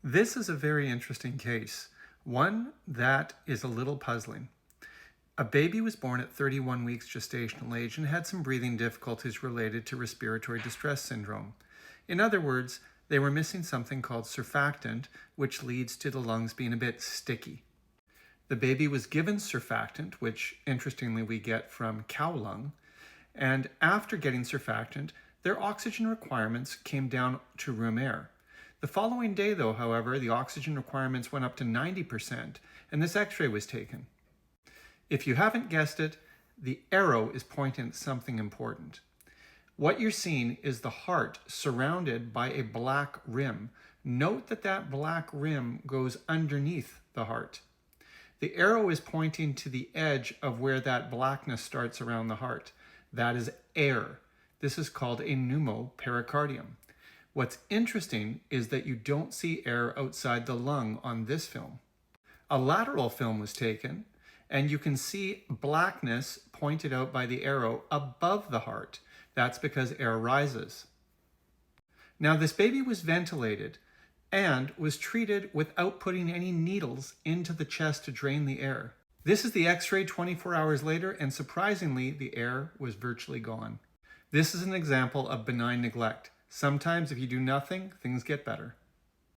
This is a very interesting case, one that is a little puzzling. A baby was born at 31 weeks gestational age and had some breathing difficulties related to respiratory distress syndrome. In other words, they were missing something called surfactant, which leads to the lungs being a bit sticky. The baby was given surfactant, which interestingly we get from cow lung, and after getting surfactant, their oxygen requirements came down to room air. The following day, though, however, the oxygen requirements went up to 90%, and this x-ray was taken. If you haven't guessed it, the arrow is pointing at something important. What you're seeing is the heart surrounded by a black rim. Note that that black rim goes underneath the heart. The arrow is pointing to the edge of where that blackness starts around the heart. That is air. This is called a pneumopericardium. What's interesting is that you don't see air outside the lung on this film. A lateral film was taken, and you can see blackness pointed out by the arrow above the heart. That's because air rises. Now, this baby was ventilated and was treated without putting any needles into the chest to drain the air. This is the x-ray 24 hours later, and surprisingly, the air was virtually gone. This is an example of benign neglect. Sometimes if you do nothing, things get better.